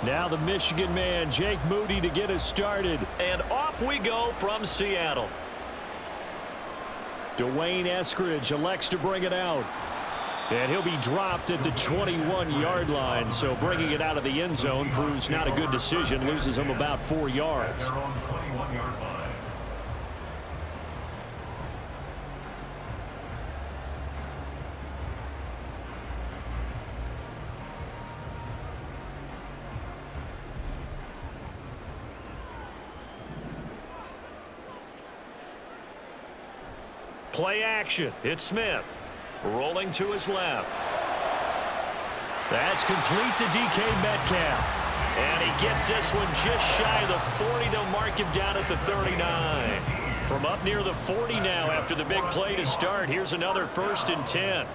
Now the Michigan man, Jake Moody, to get us started. And off we go from Seattle. Dwayne Eskridge elects to bring it out. And he'll be dropped at the 21-yard line. So bringing it out of the end zone proves not a good decision. Loses him about 4 yards. Play action. It's Smith. Rolling to his left. That's complete to DK Metcalf. And he gets this one just shy of the 40. They'll mark him down at the 39. From up near the 40 now after the big play to start. Here's another 1st and 10.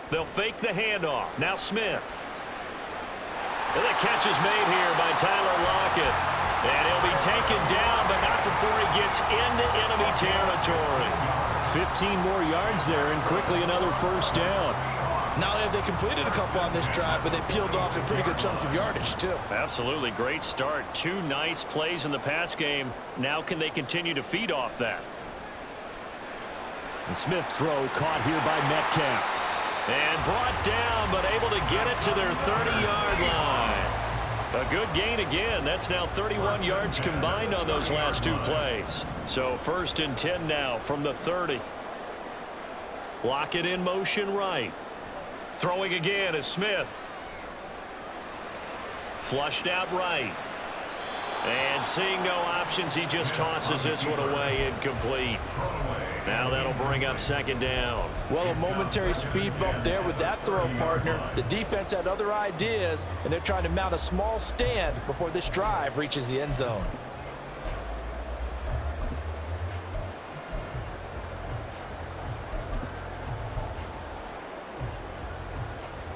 They'll fake the handoff. Now Smith. And the catch is made here by Tyler Lockett. And he'll be taken down, but not before he gets into enemy territory. 15 more yards there, and quickly another 1st down. Not only have they completed a couple on this drive, but they peeled off some pretty good chunks of yardage, too. Absolutely great start. 2 nice plays in the pass game. Now can they continue to feed off that? And Smith's throw caught here by Metcalf. And brought down, but able to get it to their 30-yard line. A good gain again. That's now 31 yards combined on those last 2 plays. So 1st and 10 now from the 30. Lock it in motion right. Throwing again is Smith. Flushed out right. And seeing no options, he just tosses this one away incomplete. Now that'll bring up 2nd down. Well, a momentary speed bump there with that throw, partner. The defense had other ideas, and they're trying to mount a small stand before this drive reaches the end zone.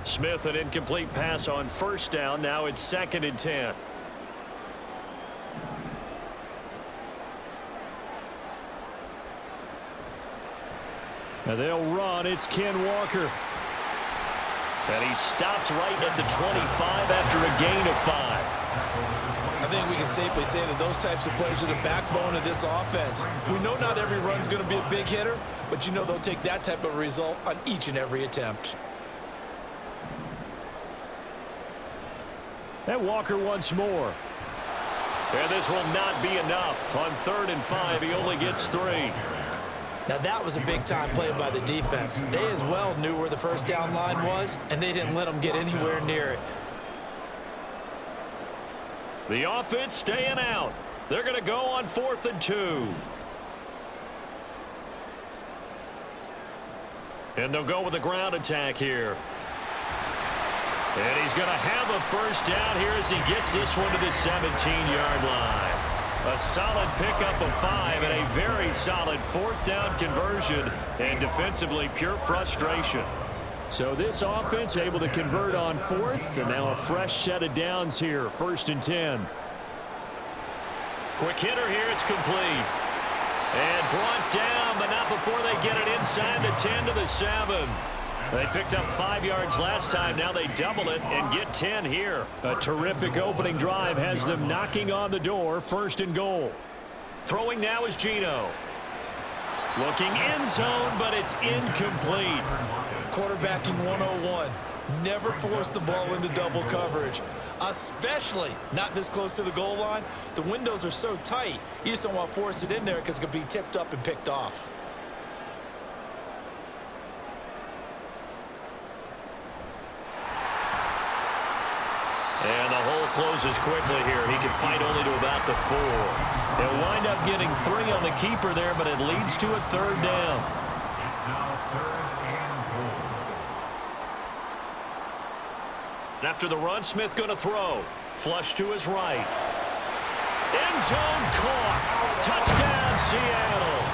Smith, an incomplete pass on 1st down. Now it's 2nd and 10. And they'll run. It's Ken Walker. And he stopped right at the 25 after a gain of 5. I think we can safely say that those types of plays are the backbone of this offense. We know not every run's going to be a big hitter, but you know they'll take that type of result on each and every attempt. And Walker once more. And this will not be enough. On 3rd and 5, he only gets 3. Now that was a big-time play by the defense. They as well knew where the 1st down line was, and they didn't let them get anywhere near it. The offense staying out. They're going to go on 4th and 2. And they'll go with a ground attack here. And he's going to have a 1st down here as he gets this one to the 17-yard line. A solid pickup of 5 and a very solid 4th down conversion, and defensively pure frustration. So this offense able to convert on 4th, and now a fresh set of downs here. 1st and 10. Quick hitter here. It's complete. And brought down, but not before they get it inside the 10 to the 7. They picked up 5 yards last time. Now they double it and get 10 here. A terrific opening drive has them knocking on the door. 1st and goal. Throwing now is Gino. Looking end zone, but it's incomplete. Quarterbacking 101. Never force the ball into double coverage, especially not this close to the goal line. The windows are so tight, you just don't want to force it in there because it could be tipped up and picked off. And the hole closes quickly here. He can fight only to about the 4. They'll wind up getting 3 on the keeper there, but it leads to a 3rd down. It's now 3rd and goal. After the run, Smith going to throw. Flush to his right. End zone caught. Touchdown, Seattle.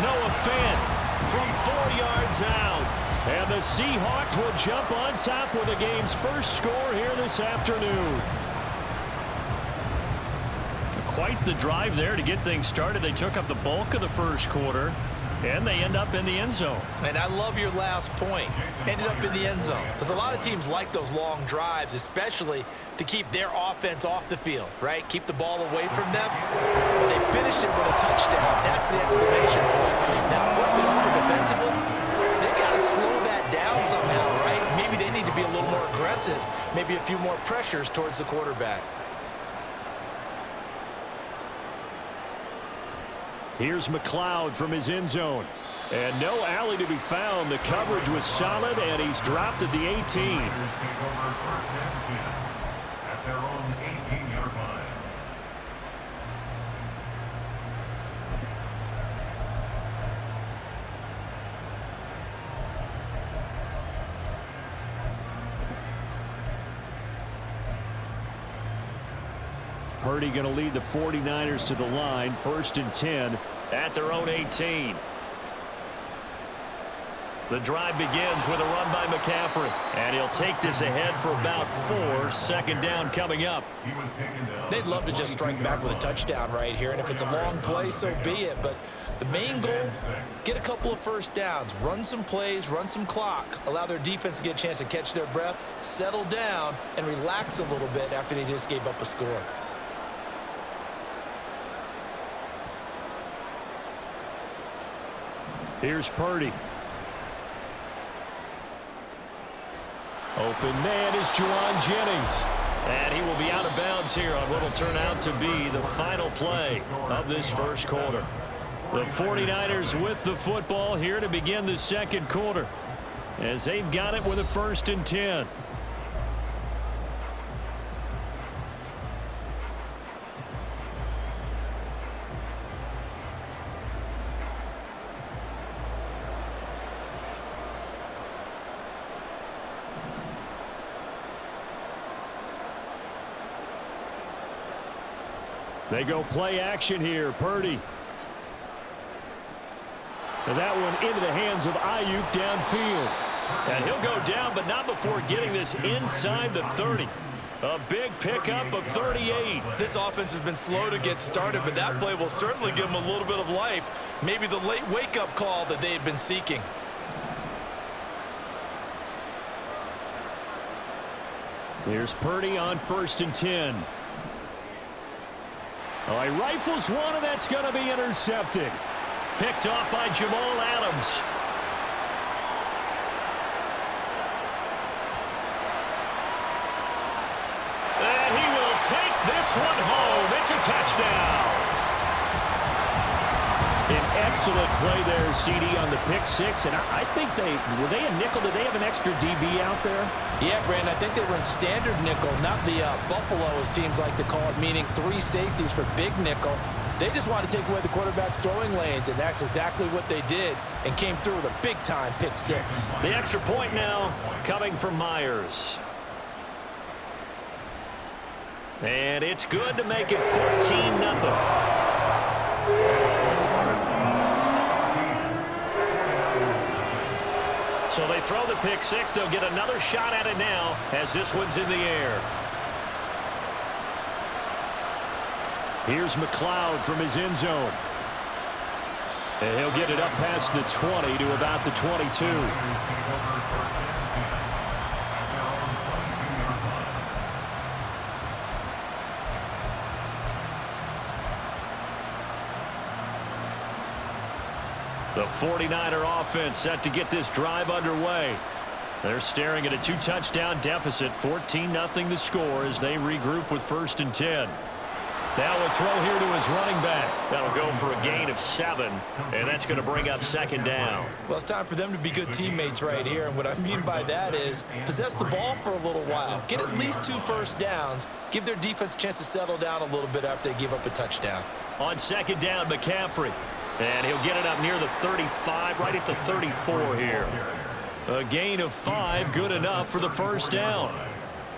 Noah Fant from 4 yards out. And the Seahawks will jump on top with the game's first score here this afternoon. Quite the drive there to get things started. They took up the bulk of the 1st quarter. And they end up in the end zone. And I love your last point. Ended up in the end zone. Because a lot of teams like those long drives, especially to keep their offense off the field, right? Keep the ball away from them. But they finished it with a touchdown. That's the exclamation point. Now, flip it over defensively. They've got to slow that down somehow, right? Maybe they need to be a little more aggressive. Maybe a few more pressures towards the quarterback. Here's McLeod from his end zone. And no alley to be found. The coverage was solid, and he's dropped at the 18. Take over first and 10 at their own 18-yard line. Purdy going to lead the 49ers to the line. First and 10. At their own 18. The drive begins with a run by McCaffrey. And he'll take this ahead for about 4. Second down coming up. They'd love to just strike back with a touchdown right here. And if it's a long play, so be it. But the main goal, get a couple of first downs. Run some plays, run some clock. Allow their defense to get a chance to catch their breath, settle down, and relax a little bit after they just gave up a score. Here's Purdy. Open man is Juwan Jennings. And he will be out of bounds here on what will turn out to be the final play of this first quarter. The 49ers with the football here to begin the second quarter, as they've got it with a first and 10. They go play action here. Purdy. And that one into the hands of Ayuk downfield. And he'll go down, but not before getting this inside the 30. A big pickup of 38. This offense has been slow to get started, but that play will certainly give them a little bit of life. Maybe the late wake-up call that they had been seeking. Here's Purdy on first and 10. Oh, he rifles one, and that's going to be intercepted. Picked off by Jamal Adams. And he will take this one home. It's a touchdown. An excellent play there, CD, on the pick six. And I think were they a nickel? Did they have an extra DB out there? Yeah, Brandon, I think they were in standard nickel, not the Buffalo, as teams like to call it, meaning 3 safeties for big nickel. They just want to take away the quarterback's throwing lanes, and that's exactly what they did, and came through with a big-time pick six. The extra point now coming from Myers. And it's good to make it 14-0. So they throw the pick six. They'll get another shot at it now as this one's in the air. Here's McLeod from his end zone. And he'll get it up past the 20 to about the 22. The 49er offense set to get this drive underway. They're staring at a 2-touchdown deficit, 14-0 the score as they regroup with first and 10. Now a throw here to his running back. That'll go for a gain of 7, and that's going to bring up second down. Well, it's time for them to be good teammates right here, and what I mean by that is possess the ball for a little while. Get at least 2 first downs. Give their defense a chance to settle down a little bit after they give up a touchdown. On second down, McCaffrey. And he'll get it up near the 35, right at the 34 here. A gain of 5, good enough for the first down.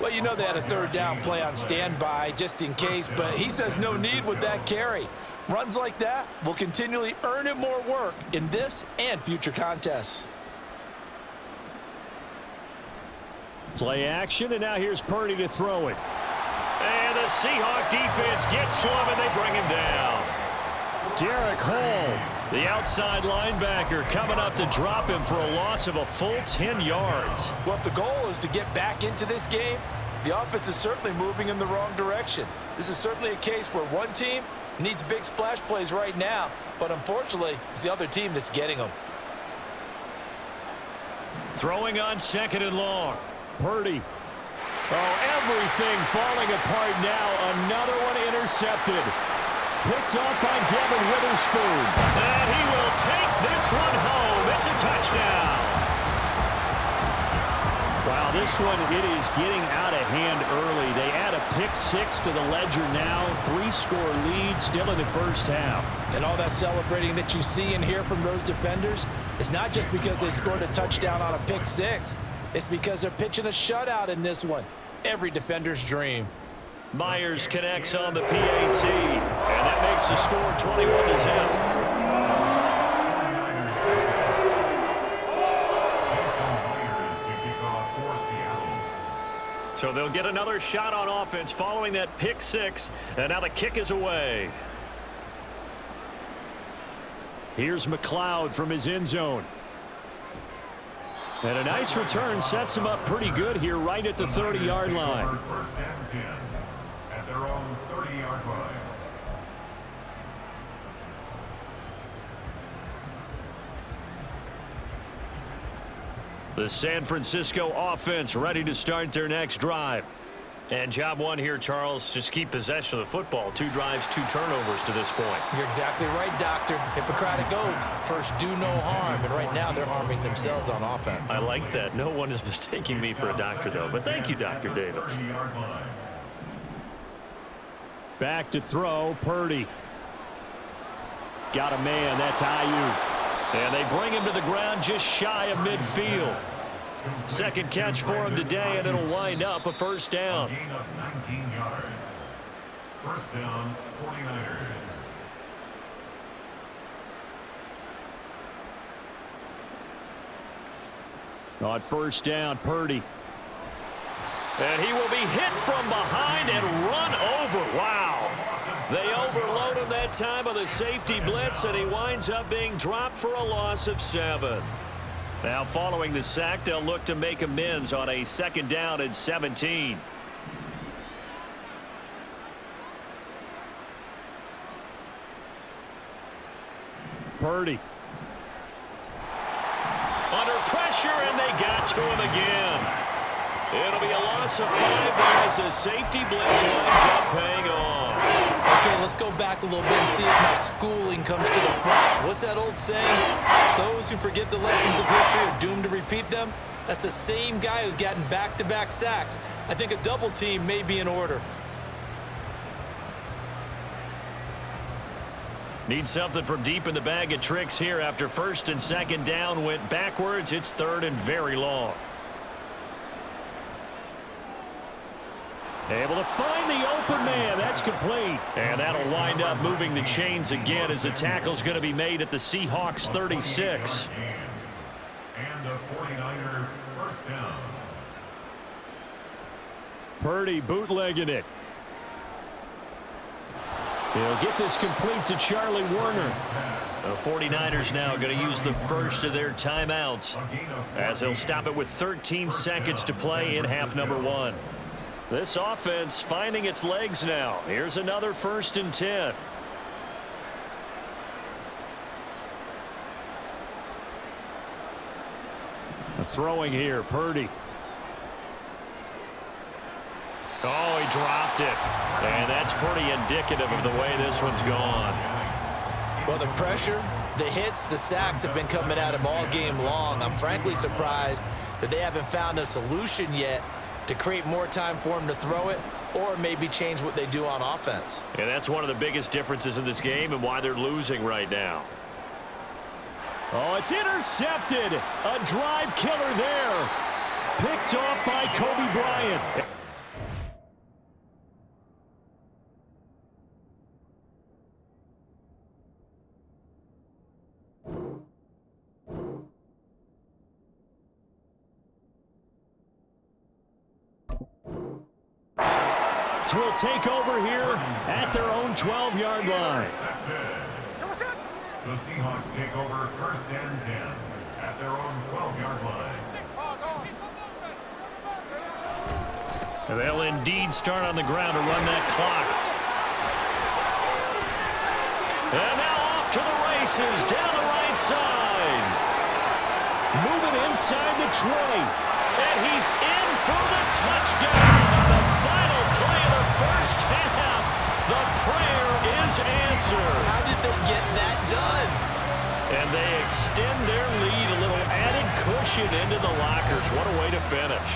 Well, you know they had a third down play on standby just in case, but he says no need with that carry. Runs like that will continually earn him more work in this and future contests. Play action, and now here's Purdy to throw it. And the Seahawk defense gets to him, and they bring him down. Derek Hall The outside linebacker coming up to drop him for a loss of a full 10 yards. Well, if the goal is to get back into this game, the offense is certainly moving in the wrong direction. This is certainly a case where one team needs big splash plays right now, but unfortunately, it's the other team that's getting them. Throwing on 2nd and long. Purdy. Oh, everything falling apart now. Another one intercepted. Picked off by Devin Witherspoon. And he will take this one home. It's a touchdown. Wow, this one, it is getting out of hand early. They add a pick 6 to the ledger now. 3-score lead still in the first half. And all that celebrating that you see and hear from those defenders is not just because they scored a touchdown on a pick 6. It's because they're pitching a shutout in this one. Every defender's dream. Myers connects on the PAT, and that makes the score 21-0. So they'll get another shot on offense following that pick 6, and now the kick is away. Here's McLeod from his end zone. And a nice return sets him up pretty good here right at the 30-yard line. First and 10 at their own 30-yard line. The San Francisco offense ready to start their next drive. And job one here, Charles, just keep possession of the football. 2 drives, 2 turnovers to this point. You're exactly right, Doctor. Hippocratic oath. First, do no harm. And right now, they're harming themselves on offense. I like that. No one is mistaking me for a doctor, though. But thank you, Dr. Davis. Back to throw, Purdy. Got a man, that's Ayuk. And they bring him to the ground just shy of midfield. Second catch for him today, and it'll wind up a first down. A gain of 19 yards. First down, 49ers. On first down, Purdy. And he will be hit from behind and run over. Wow. They overload him that time with a safety blitz, and he winds up being dropped for a loss of 7. Now following the sack, they'll look to make amends on a 2nd down and 17. Purdy. Under pressure, and they got to him again. It'll be a loss of 5 as the safety blitz winds up paying off. Okay, let's go back a little bit and see if my schooling comes to the front. What's that old saying? Those who forget the lessons of history are doomed to repeat them. That's the same guy who's gotten back-to-back sacks. I think a double team may be in order. Need something from deep in the bag of tricks here after 1st and 2nd down went backwards. It's 3rd and very long. Able to find the open man. That's complete. And that'll wind up moving the chains again as the tackle's going to be made at the Seahawks 36. And a 49er first down. Purdy bootlegging it. He'll get this complete to Charlie Warner. The 49ers now going to use the first of their timeouts as they'll stop it with 13 seconds to play in half number 1. This offense finding its legs now. Here's another 1st and 10. Throwing here, Purdy. Oh, he dropped it. And that's pretty indicative of the way this one's gone. Well, the pressure, the hits, the sacks have been coming at him all game long. I'm frankly surprised that they haven't found a solution yet to create more time for him to throw it or maybe change what they do on offense. And that's one of the biggest differences in this game and why they're losing right now. Oh, it's intercepted. A drive killer there. Picked off by Kobe Bryant. Will take over here at their own 12-yard line. The Seahawks take over 1st and 10 at their own 12-yard line. And they'll indeed start on the ground to run that clock. And now off to the races down the right side. Moving inside the 20. And he's in for the touchdown on the final play of the first half. The prayer is answered. How did they get that done? And they extend their lead, a little added cushion into the lockers. What a way to finish.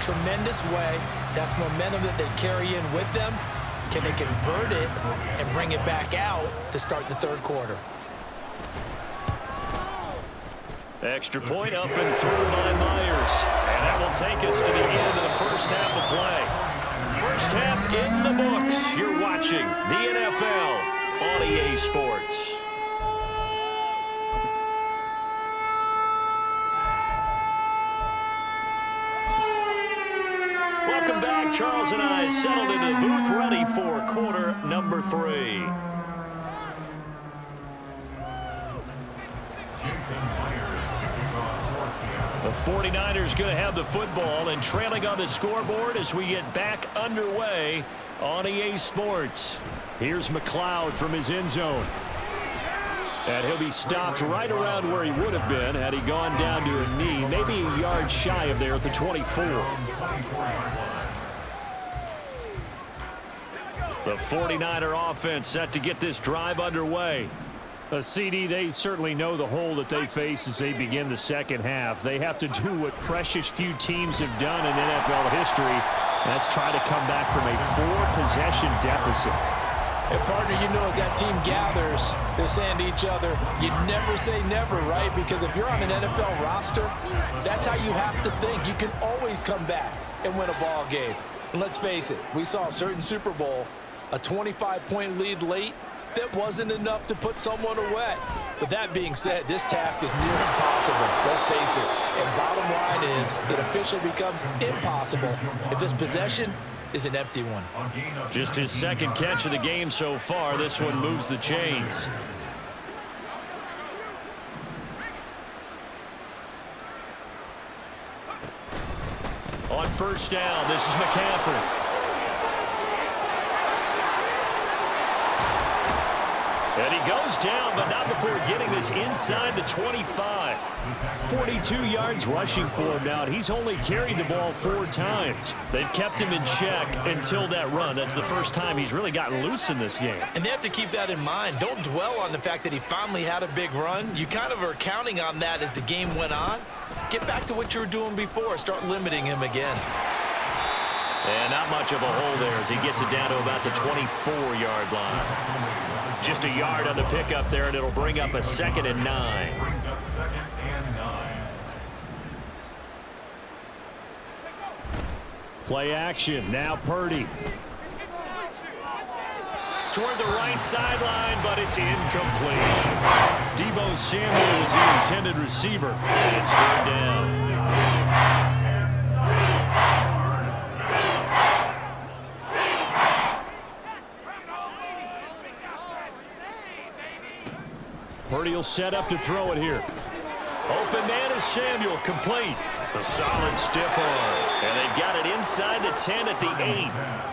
Tremendous way. That's momentum that they carry in with them. Can they convert it and bring it back out to start the third quarter? Extra point up and through by Myers. And that will take us to the end of the first half of play. First half in the books. You're watching the NFL on EA Sports. Welcome back. Charles and I settled into the booth ready for quarter number 3. The 49ers going to have the football and trailing on the scoreboard as we get back underway on EA Sports. Here's McLeod from his end zone. And he'll be stopped right around where he would have been had he gone down to a knee, maybe a yard shy of there at the 24. The 49er offense set to get this drive underway. CD, they certainly know the hole that they face as they begin the second half. They have to do what precious few teams have done in NFL history. That's try to come back from a 4-possession deficit. And partner, you know, as that team gathers, they're saying to each other, you never say never, right? Because if you're on an NFL roster, that's how you have to think. You can always come back and win a ball game. And let's face it, we saw a certain Super Bowl, a 25-point lead late, that wasn't enough to put someone away. But that being said, this task is near impossible. Let's face it. And bottom line is, it officially becomes impossible if this possession is an empty one. Just his second catch of the game so far. This one moves the chains. On first down, this is McCaffrey. And he goes down, but not before getting this inside the 25. 42 yards rushing for him now. He's only carried the ball 4 times. They've kept him in check until that run. That's the first time he's really gotten loose in this game. And they have to keep that in mind. Don't dwell on the fact that he finally had a big run. You kind of are counting on that as the game went on. Get back to what you were doing before. Start limiting him again. And not much of a hole there as he gets it down to about the 24-yard line. Just a yard on the pickup there, and it'll bring up a 2nd and 9. Brings up 2nd and 9. Play action. Now Purdy. Toward the right sideline, but it's incomplete. Deebo Samuel was the intended receiver, and it's 3rd down. Purdy will set up to throw it here. Open man is Samuel, complete. A solid stiff arm. And they've got it inside the 10 at the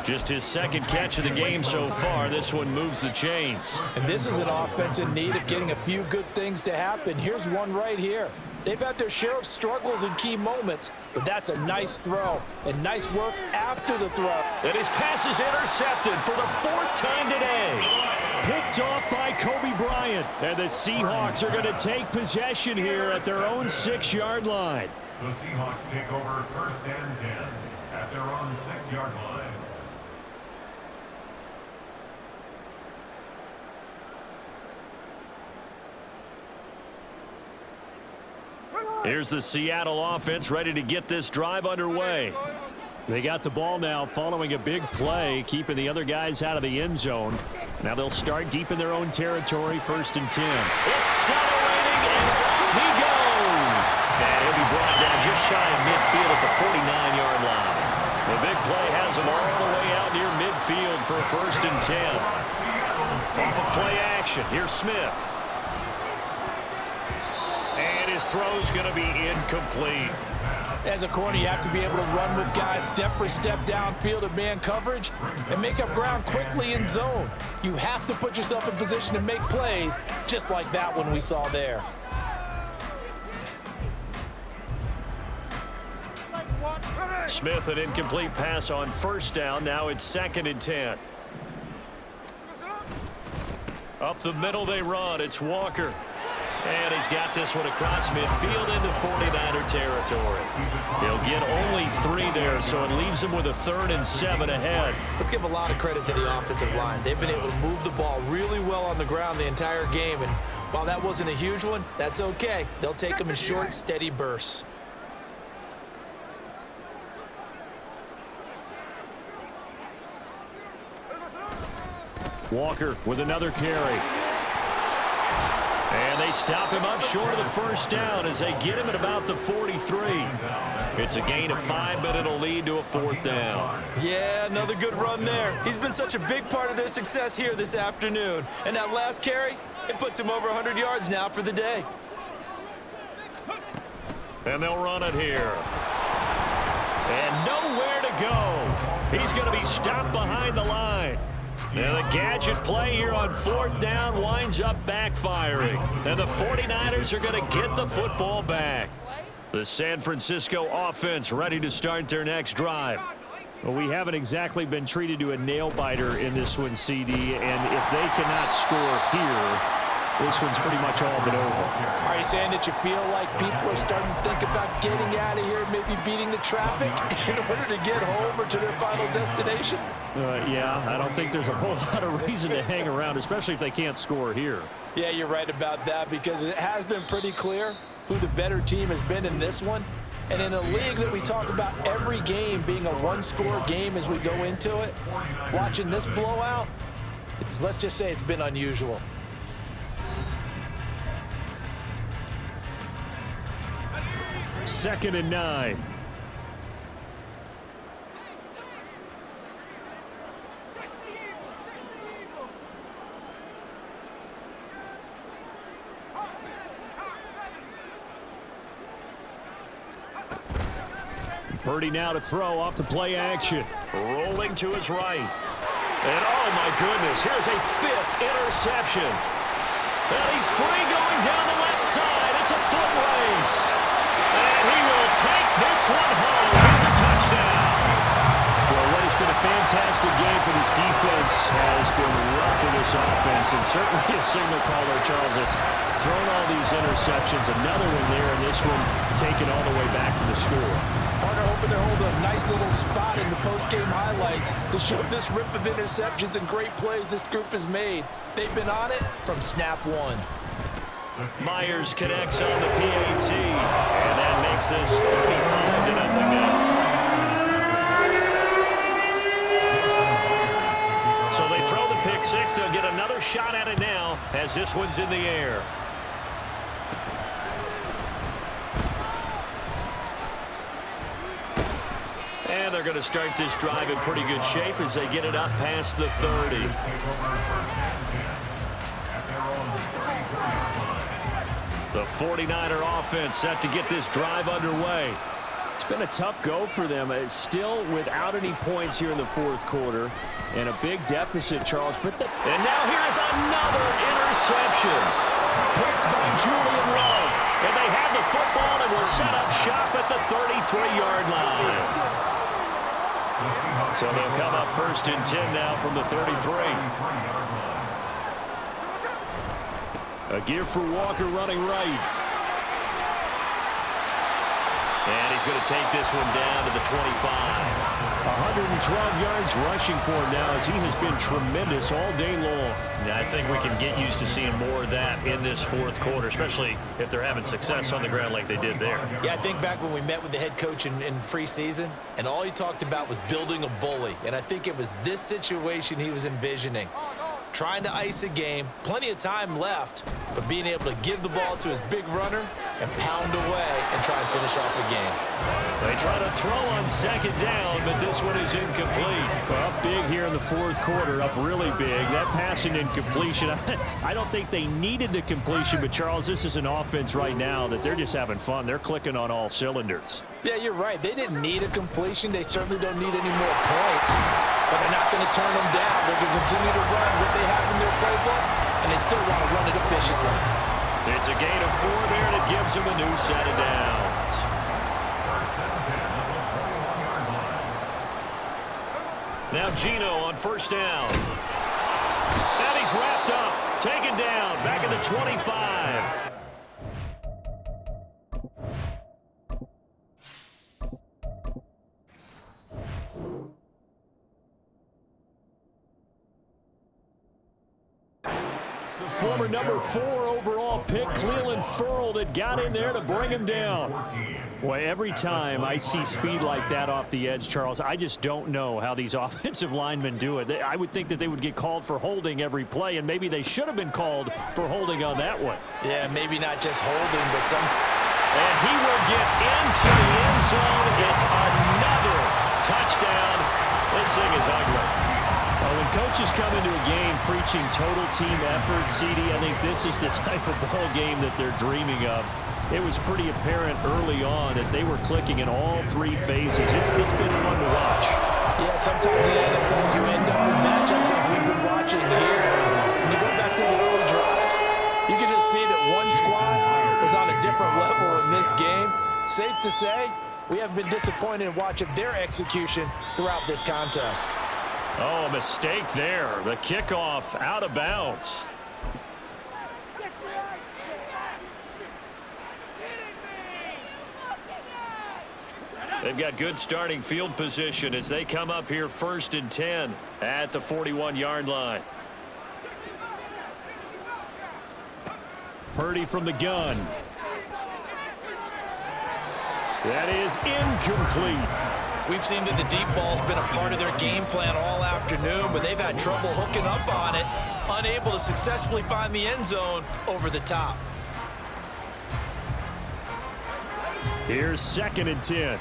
8. Just his second catch of the game so far. This one moves the chains. And this is an offense in need of getting a few good things to happen. Here's one right here. They've had their share of struggles in key moments, but that's a nice throw and nice work after the throw. And his pass is intercepted for the 4th time today. Picked off by Kobe Bryant. And the Seahawks are going to take possession here at their own 6-yard line. The Seahawks take over 1st and 10 at their own 6-yard line. Here's the Seattle offense ready to get this drive underway. They got the ball now following a big play, keeping the other guys out of the end zone. Now they'll start deep in their own territory, 1st and 10. Accelerating, and off he goes. And he'll be brought down just shy of midfield at the 49-yard line. The big play has him all the way out near midfield for a 1st and 10. Off of play action, here's Smith. his throw's going to be incomplete. As a corner, you have to be able to run with guys step for step downfield in man coverage and make up ground quickly in zone. You have to put yourself in position to make plays, just like that one we saw there. Smith, an incomplete pass on first down. Now it's 2nd and 10. Up the middle they run. It's Walker. And he's got this one across midfield into 49er territory. He'll get only 3 there, so it leaves him with a 3rd and 7 ahead. Let's give a lot of credit to the offensive line. They've been able to move the ball really well on the ground the entire game, and while that wasn't a huge one, that's okay. They'll take them in short, steady bursts. Walker with another carry. And they stop him up short of the first down as they get him at about the 43. It's a gain of 5, but it'll lead to a 4th down. Yeah, another good run there. He's been such a big part of their success here this afternoon. And that last carry, it puts him over 100 yards now for the day. And they'll run it here. And nowhere to go. He's going to be stopped behind the line. Now the gadget play here on 4th down winds up backfiring. And the 49ers are going to get the football back. The San Francisco offense ready to start their next drive. Well, we haven't exactly been treated to a nail-biter in this one, CD, and if they cannot score here, this one's pretty much all but over. Are you saying that you feel like people are starting to think about getting out of here, maybe beating the traffic in order to get home or to their final destination? Yeah, I don't think there's a whole lot of reason to hang around, especially if they can't score here. Yeah, you're right about that, because it has been pretty clear who the better team has been in this one. And in a league that we talk about every game being a one-score game as we go into it, watching this blowout, let's just say it's been unusual. Second and 9. Purdy now to throw off the play action. Rolling to his right. And oh my goodness, here's a 5th interception. And he's free going down the left side. It's a foot race. And he will take this one home. It's a touchdown. Well, what has been a fantastic game for this defense has been rough for this offense, and certainly a signal caller, Charles, that's thrown all these interceptions. Another one there, and this one taken all the way back for the score. Partner hoping to hold a nice little spot in the post-game highlights to show this rip of interceptions and great plays this group has made. They've been on it from snap one. Myers connects on the PAT, and that makes this 35-0 now. So they throw the pick six. They'll get another shot at it now as this one's in the air. And they're going to start this drive in pretty good shape as they get it up past the 30. The 49er offense set to get this drive underway. It's been a tough go for them. It's still without any points here in the fourth quarter. And a big deficit, Charles. And now here is another interception. Picked by Julian Love. And they have the football and will set up shop at the 33-yard line. So they'll come up 1st and 10 now from the 33. A give for Walker running right. And he's going to take this one down to the 25. 112 yards rushing for him now as he has been tremendous all day long. Yeah, I think we can get used to seeing more of that in this fourth quarter, especially if they're having success on the ground like they did there. Yeah, I think back when we met with the head coach in preseason, and all he talked about was building a bully. And I think it was this situation he was envisioning. trying to ice a game, plenty of time left, but being able to give the ball to his big runner and pound away and try and finish off the game. They try to throw on second down, but this one is incomplete. Well, up big here in the fourth quarter, up really big. That passing incompletion, I don't think they needed the completion, but Charles, this is an offense right now that they're just having fun. They're clicking on all cylinders. Yeah, you're right. They didn't need a completion. They certainly don't need any more points, but they're not going to turn them down. They're going to continue to run what they have in their playbook, and they still want to run it efficiently. It's a gain of 4 there that gives them a new set of downs. Now Gino on first down. And he's wrapped up, taken down, back at the 25. Former number 4 overall pick, Cleveland Ferrell, that got in there to bring him down. Boy, every time I see speed like that off the edge, Charles, I just don't know how these offensive linemen do it. I would think that they would get called for holding every play, and maybe they should have been called for holding on that one. Yeah, maybe not just holding, but some. And he will get into the end zone. It's another touchdown. This thing is ugly. Well, when coaches come into a game preaching total team effort, CD, I think this is the type of ball game that they're dreaming of. It was pretty apparent early on that they were clicking in all 3 phases. It's been fun to watch. Yeah, sometimes in the NFL you end up with matchups like we've been watching here. When you go back to the early drives, you can just see that one squad was on a different level in this game. Safe to say, we haven't been disappointed in watching their execution throughout this contest. Oh, a mistake there. The kickoff out of bounds. They've got good starting field position as they come up here 1st and 10 at the 41-yard line. Purdy from the gun. That is incomplete. We've seen that the deep ball's been a part of their game plan all afternoon, but they've had trouble hooking up on it, unable to successfully find the end zone over the top. Here's 2nd and 10.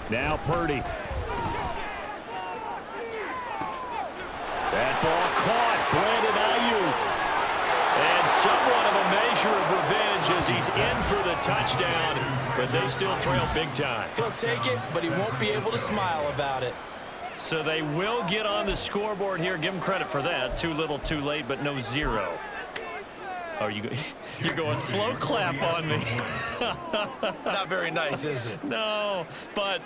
Now Purdy. That ball caught. Brandon Ayuk. And somewhat of a measure of revenge as he's in for the touchdown, but they still trail big time. He'll take it, but he won't be able to smile about it. So they will get on the scoreboard here. Give them credit for that. Too little, too late, but no 0. Oh, you're going slow clap on me. Not very nice, is it? No, but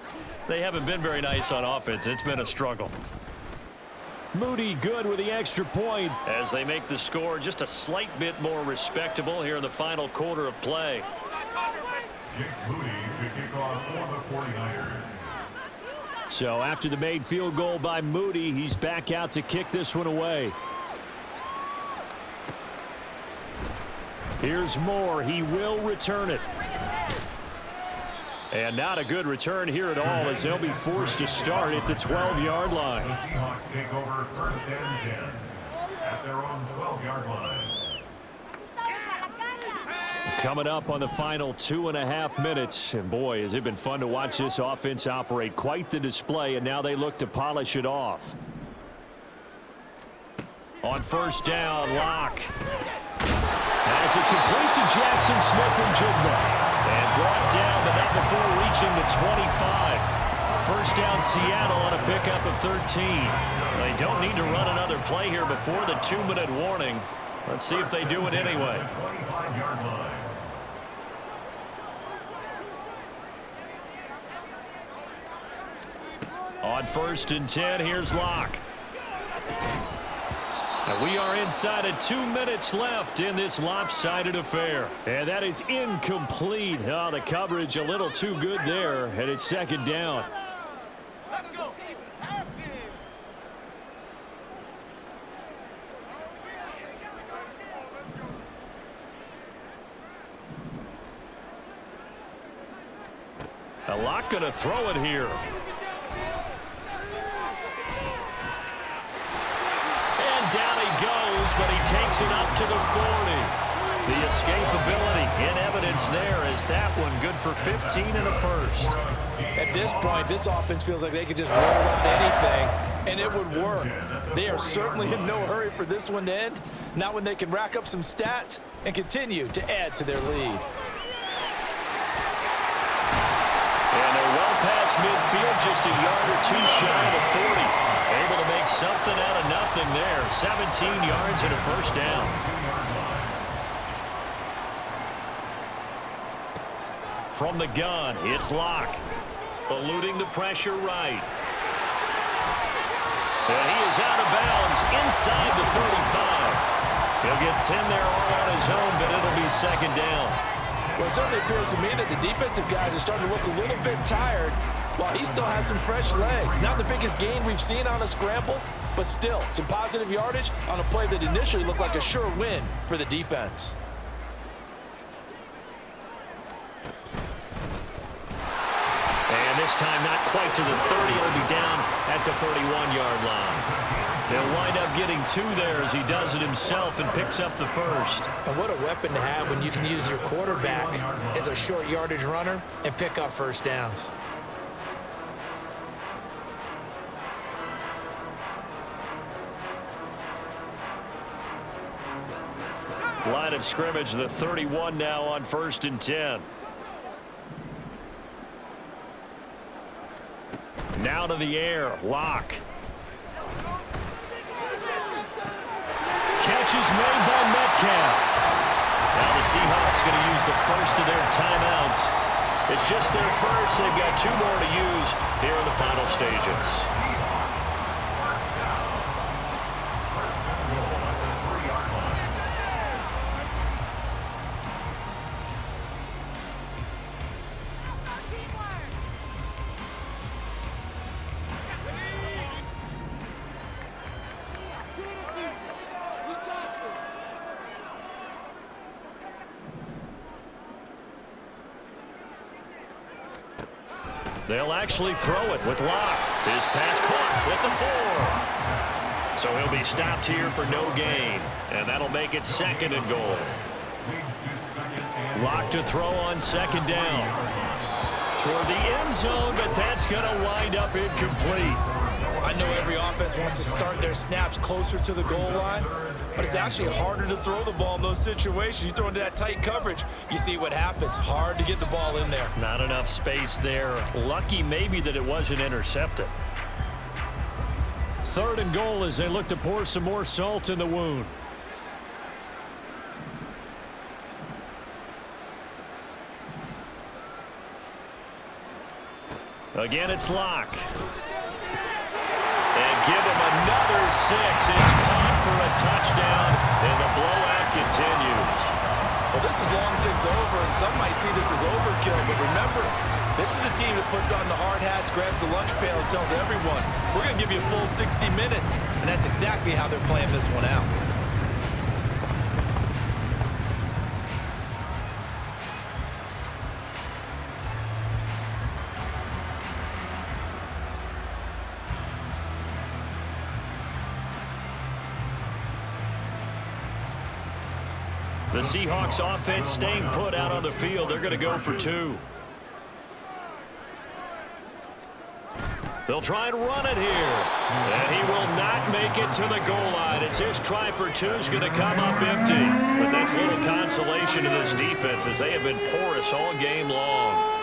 they haven't been very nice on offense. It's been a struggle. Moody good with the extra point. As they make the score just a slight bit more respectable here in the final quarter of play. Jake Moody to kick off for the 49ers. So after the made field goal by Moody, he's back out to kick this one away. Here's Moore. He will return it. And not a good return here at all as they'll be forced to start at the 12-yard line. The Seahawks take over 1st and 10 at their own 12-yard line. Coming up on the final 2.5 minutes. And boy, has it been fun to watch this offense operate. Quite the display, and now they look to polish it off. On 1st down, Locke. As it complete to Jackson Smith-Njigba. And brought down, but not before reaching the 25. 1st down Seattle on a pickup of 13. They don't need to run another play here before the 2-minute warning. Let's see if they do it anyway. 25-yard line. On 1st and 10, here's Locke. And we are inside of 2 minutes left in this lopsided affair. And that is incomplete. Oh, the coverage a little too good there, and it's 2nd down. A lot going to throw it here. And down he goes, but he takes it up to the 40. The escapability in evidence there as that one good for 15 and a first. At this point, this offense feels like they could just roll out anything, and it would work. They are certainly in no hurry for this one to end, not when they can rack up some stats and continue to add to their lead. And they're well past midfield, just a yard or two shy of the 40. Able to make something out of nothing there. 17 yards and a first down. From the gun, it's Locke. Eluding the pressure right. And he is out of bounds inside the 35. He'll get 10 there all on his own, but it'll be second down. Well, it certainly appears to me that the defensive guys are starting to look a little bit tired while he still has some fresh legs. Not the biggest gain we've seen on a scramble, but still some positive yardage on a play that initially looked like a sure win for the defense. And this time not quite to the 30. It'll be down at the 31-yard line. They'll wind up getting 2 there as he does it himself and picks up the first. And what a weapon to have when you can use your quarterback as a short yardage runner and pick up first downs. Line of scrimmage, the 31 now on 1st and 10. Now to the air, Locke. Catch is made by Metcalf. Now the Seahawks going to use the first of their timeouts. It's just their first. They've got 2 more to use here in the final stages. They'll actually throw it with Locke. His pass caught with the 4. So he'll be stopped here for no gain. And that'll make it 2nd and goal. Locke to throw on 2nd down. Toward the end zone, but that's going to wind up incomplete. I know every offense wants to start their snaps closer to the goal line, but it's actually harder to throw the ball in those situations. You throw into that tight coverage, you see what happens. Hard to get the ball in there. Not enough space there. Lucky maybe that it wasn't intercepted. 3rd and goal as they look to pour some more salt in the wound. Again, it's Locke. And give him another 6. It's caught for a touchdown, and the blowout continues. Well, this is long since over, and some might see this as overkill, but remember, this is a team that puts on the hard hats, grabs the lunch pail, and tells everyone, we're going to give you a full 60 minutes, and that's exactly how they're playing this one out. The Seahawks offense staying put out on the field. They're going to go for 2. They'll try and run it here. And he will not make it to the goal line as his try for 2 is going to come up empty. But that's little consolation to this defense as they have been porous all game long.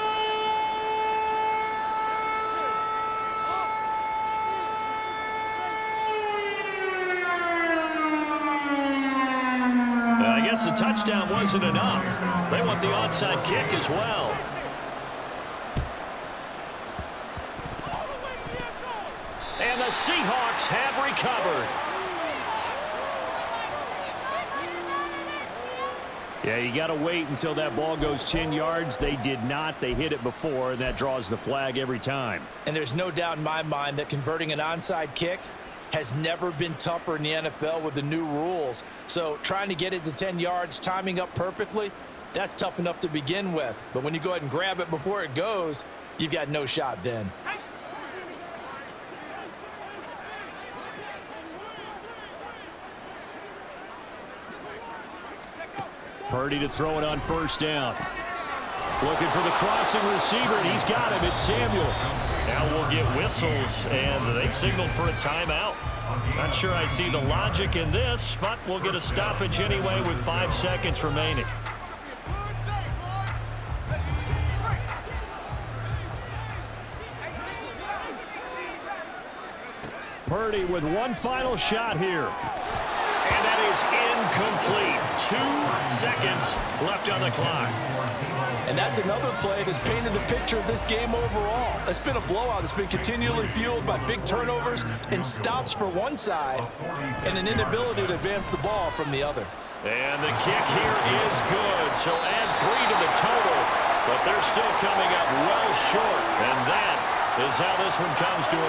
I guess the touchdown wasn't enough. They want the onside kick as well. And the Seahawks have recovered. Yeah, you got to wait until that ball goes 10 yards. They did not. They hit it before, and that draws the flag every time. And there's no doubt in my mind that converting an onside kick has never been tougher in the NFL with the new rules. So trying to get it to 10 yards, timing up perfectly, that's tough enough to begin with. But when you go ahead and grab it before it goes, You've got no shot then. Purdy to throw it on first down. Looking for the crossing receiver, and he's got him. It's Samuel. Now we'll get whistles, and they signaled for a timeout. Not sure I see the logic in this, but we'll get a stoppage anyway with 5 seconds remaining. Purdy with one final shot here. And that is incomplete. 2 seconds left on the clock. And that's another play that's painted the picture of this game overall. It's been a blowout. It's been continually fueled by big turnovers and stops for one side and an inability to advance the ball from the other. And the kick here is good. So add 3 to the total, but they're still coming up well short. And that is how this one comes to a